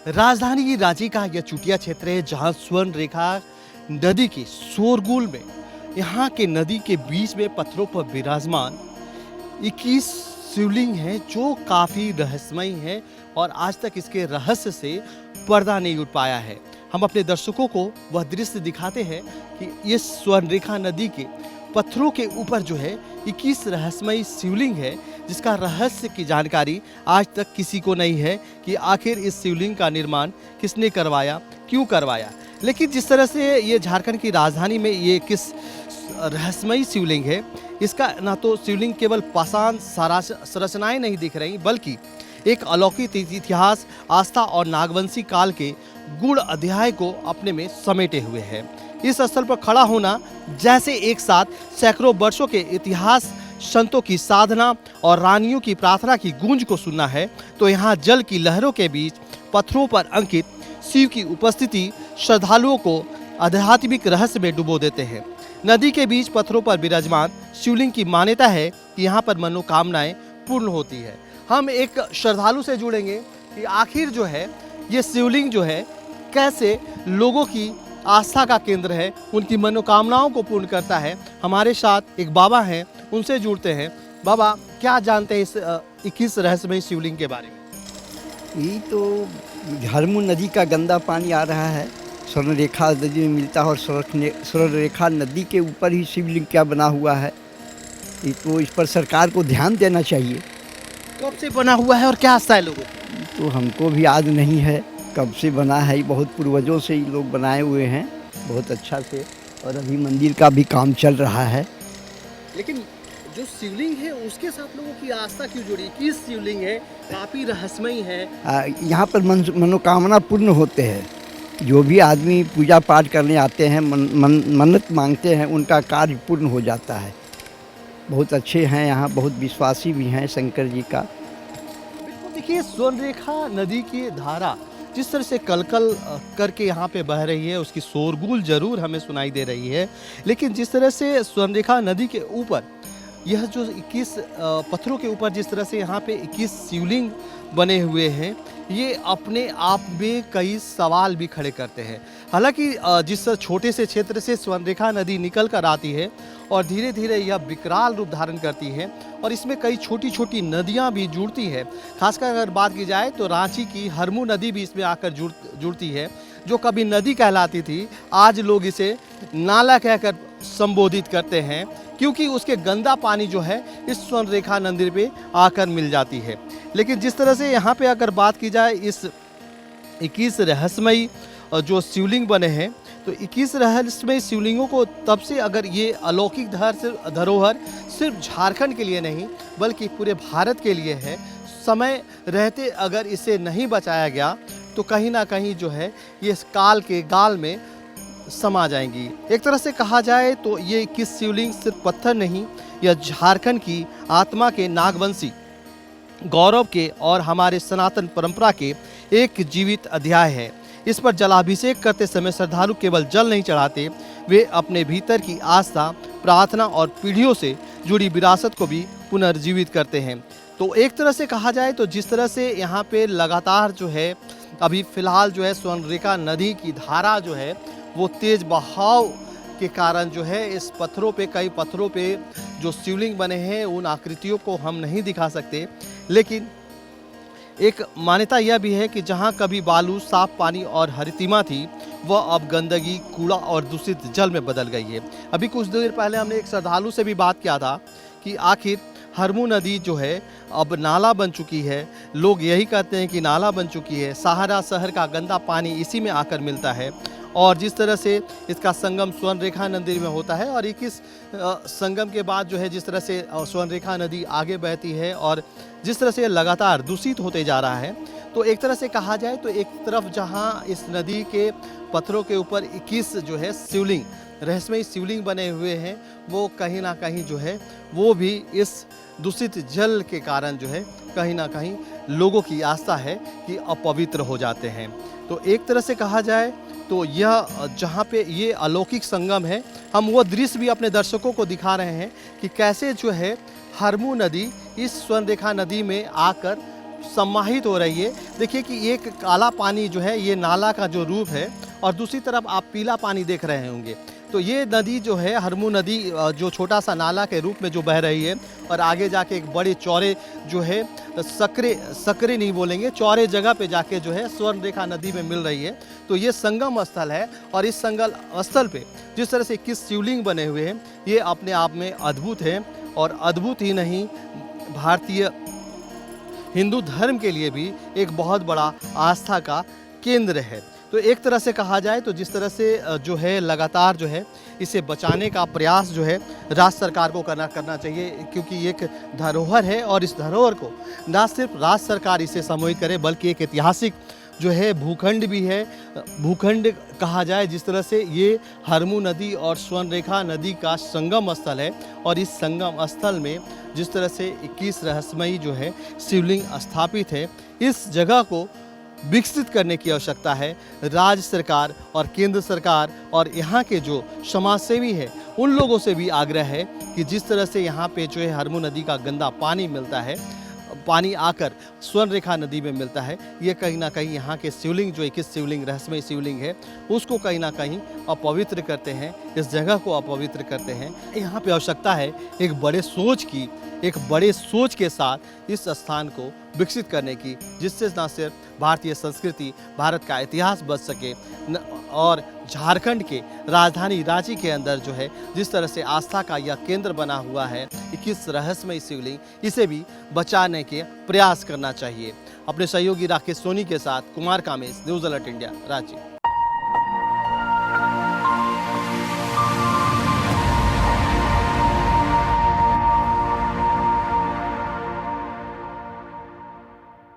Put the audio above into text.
राजधानी रांची का यह चुटिया क्षेत्र है जहां स्वर्ण रेखा नदी के शोरगुल में यहाँ के नदी के बीच में पत्थरों पर विराजमान 21 शिवलिंग हैं जो काफी रहस्यमय है और आज तक इसके रहस्य से पर्दा नहीं उठ पाया है। हम अपने दर्शकों को वह दृश्य दिखाते हैं कि इस स्वर्ण रेखा नदी के पत्थरों के ऊपर जो है 21 रहस्यमय शिवलिंग है जिसका रहस्य की जानकारी आज तक किसी को नहीं है कि आखिर इस शिवलिंग का निर्माण किसने करवाया, क्यों करवाया। लेकिन जिस तरह से ये झारखंड की राजधानी में ये किस रहस्यमयी शिवलिंग है, इसका ना तो शिवलिंग केवल पाषाण संरचनाएं नहीं दिख रही बल्कि एक अलौकिक इतिहास, आस्था और नागवंशी काल के गूढ़ अध्याय को अपने में समेटे हुए है। इस स्थल पर खड़ा होना जैसे एक साथ सैकड़ों वर्षों के इतिहास, संतों की साधना और रानियों की प्रार्थना की गूंज को सुनना है तो यहाँ जल की लहरों के बीच पत्थरों पर अंकित शिव की उपस्थिति श्रद्धालुओं को आध्यात्मिक रहस्य में डुबो देते हैं। नदी के बीच पत्थरों पर विराजमान शिवलिंग की मान्यता है कि यहाँ पर मनोकामनाएं पूर्ण होती है। हम एक श्रद्धालु से जुड़ेंगे कि आखिर जो है ये शिवलिंग जो है कैसे लोगों की आस्था का केंद्र है, उनकी मनोकामनाओं को पूर्ण करता है। हमारे साथ एक बाबा हैं, उनसे जुड़ते हैं। बाबा, क्या जानते हैं इस 21 रहस्यमय शिवलिंग के बारे में? ये तो हरमू नदी का गंदा पानी आ रहा है, स्वर्ण रेखा नदी में मिलता है और स्वर्ण रेखा नदी के ऊपर ही शिवलिंग क्या बना हुआ है। ये तो इस पर सरकार को ध्यान देना चाहिए। कब से बना हुआ है और क्या आस्था है लोगों की? तो हमको भी याद नहीं है कब से बना है, बहुत पूर्वजों से ही लोग बनाए हुए हैं बहुत अच्छा से, और अभी मंदिर का भी काम चल रहा है। लेकिन जो शिवलिंग है उसके साथ लोगों की आस्था क्यों जुड़ी? किस शिवलिंग है, काफी रहस्यमयी है। यहाँ पर मनोकामना पूर्ण होते हैं। जो भी आदमी पूजा पाठ करने आते हैं, मन्नत मांगते हैं, उनका कार्य पूर्ण हो जाता है। बहुत अच्छे हैं यहाँ, बहुत विश्वासी भी हैं शंकर जी का। बिल्कुल, देखिए स्वर्ण रेखा नदी की धारा जिस तरह से कलकल करके यहाँ पे बह रही है, उसकी शोरगुल जरूर हमें सुनाई दे रही है, लेकिन जिस तरह से स्वर्ण रेखा नदी के ऊपर यह जो 21 पत्थरों के ऊपर जिस तरह से यहाँ पे 21 शिवलिंग बने हुए हैं, ये अपने आप में कई सवाल भी खड़े करते हैं। हालांकि जिस छोटे से क्षेत्र से स्वर्ण रेखा नदी निकल कर आती है और धीरे धीरे यह विकराल रूप धारण करती है और इसमें कई छोटी छोटी नदियां भी जुड़ती है। खासकर अगर बात की जाए तो रांची की हरमू नदी भी इसमें आकर जुड़ती है, जो कभी नदी कहलाती थी, आज लोग इसे नाला कहकर संबोधित करते हैं क्योंकि उसके गंदा पानी जो है इस स्वर्ण रेखा नदी पे आकर मिल जाती है। लेकिन जिस तरह से यहाँ पे अगर बात की जाए इस 21 रहस्यमयी जो शिवलिंग बने हैं, तो 21 रहस्यमय शिवलिंगों को तब से अगर ये अलौकिक धरोहर सिर्फ झारखंड के लिए नहीं बल्कि पूरे भारत के लिए है, समय रहते अगर इसे नहीं बचाया गया तो कहीं ना कहीं जो है ये इस काल के गाल में समा जाएंगी। एक तरह से कहा जाए तो ये 21 शिवलिंग सिर्फ पत्थर नहीं, यह झारखंड की आत्मा के, नागवंशी गौरव के और हमारे सनातन परंपरा के एक जीवित अध्याय है। इस पर जलाभिषेक करते समय श्रद्धालु केवल जल नहीं चढ़ाते, वे अपने भीतर की आस्था, प्रार्थना और पीढ़ियों से जुड़ी विरासत को भी पुनर्जीवित करते हैं। तो एक तरह से कहा जाए तो जिस तरह से यहाँ पे लगातार जो है अभी फिलहाल जो है स्वर्ण रेखा नदी की धारा जो है वो तेज बहाव के कारण जो है इस पत्थरों पे, कई पत्थरों पे जो शिवलिंग बने हैं उन आकृतियों को हम नहीं दिखा सकते। लेकिन एक मान्यता यह भी है कि जहाँ कभी बालू, साफ पानी और हरितिमा थी वह अब गंदगी, कूड़ा और दूषित जल में बदल गई है। अभी कुछ देर पहले हमने एक श्रद्धालु से भी बात किया था कि आखिर हरमू नदी जो है अब नाला बन चुकी है। लोग यही कहते हैं कि नाला बन चुकी है, सहारा शहर का गंदा पानी इसी में आकर मिलता है। और जिस तरह से इसका संगम स्वर्ण रेखा नदी में होता है और 21 संगम के बाद जो है जिस तरह से स्वर्ण रेखा नदी आगे बहती है और जिस तरह से लगातार दूषित होते जा रहा है, तो एक तरह से कहा जाए तो एक तरफ जहां इस नदी के पत्थरों के ऊपर 21 जो है शिवलिंग, रहस्यमय शिवलिंग बने हुए हैं, वो कहीं ना कहीं जो है वो भी इस दूषित जल के कारण जो है कहीं ना कहीं लोगों की आस्था है कि अपवित्र हो जाते हैं। तो एक तरह से कहा जाए तो यह जहाँ पे ये अलौकिक संगम है, हम वो दृश्य भी अपने दर्शकों को दिखा रहे हैं कि कैसे जो है हरमू नदी इस स्वर्ण रेखा नदी में आकर सम्माहित हो रही है। देखिए कि एक काला पानी जो है ये नाला का जो रूप है और दूसरी तरफ आप पीला पानी देख रहे होंगे। तो ये नदी जो है हरमू नदी जो छोटा सा नाला के रूप में जो बह रही है और आगे जाके एक बड़े चौड़े जो है सकरे नहीं बोलेंगे, चौड़े जगह पे जाके जो है स्वर्ण रेखा नदी में मिल रही है। तो ये संगम स्थल है और इस संगम स्थल पे जिस तरह से 21 शिवलिंग बने हुए हैं ये अपने आप में अद्भुत है और अद्भुत ही नहीं भारतीय हिंदू धर्म के लिए भी एक बहुत बड़ा आस्था का केंद्र है। तो एक तरह से कहा जाए तो जिस तरह से जो है लगातार जो है इसे बचाने का प्रयास जो है राज्य सरकार को करना चाहिए, क्योंकि एक धरोहर है और इस धरोहर को ना सिर्फ राज्य सरकार इसे सम्मिलित करे बल्कि एक ऐतिहासिक जो है भूखंड भी है। भूखंड कहा जाए जिस तरह से ये हरमू नदी और स्वर्ण रेखा नदी का संगम स्थल है और इस संगम स्थल में जिस तरह से 21 रहस्यमयी जो है शिवलिंग स्थापित है, इस जगह को विकसित करने की आवश्यकता है। राज्य सरकार और केंद्र सरकार और यहाँ के जो समाजसेवी है उन लोगों से भी आग्रह है कि जिस तरह से यहाँ पे जो है हरमू नदी का गंदा पानी मिलता है, पानी आकर स्वर्ण रेखा नदी में मिलता है, ये कहीं ना कहीं यहाँ के शिवलिंग जो 21 शिवलिंग रहस्यमय शिवलिंग है उसको कहीं ना कहीं अपवित्र करते हैं, इस जगह को अपवित्र करते हैं। यहाँ पे आवश्यकता है एक बड़े सोच की, एक बड़े सोच के साथ इस स्थान को विकसित करने की, जिससे ना सिर्फ भारतीय संस्कृति भारत का इतिहास बच सके और झारखंड के राजधानी रांची के अंदर जो है जिस तरह से आस्था का यह केंद्र बना हुआ है 21 रहस्यमय शिवलिंग, इसे भी बचाने के प्रयास करना चाहिए। अपने सहयोगी राकेश सोनी के साथ Kumar Kamesh, news alert India, Ranchi.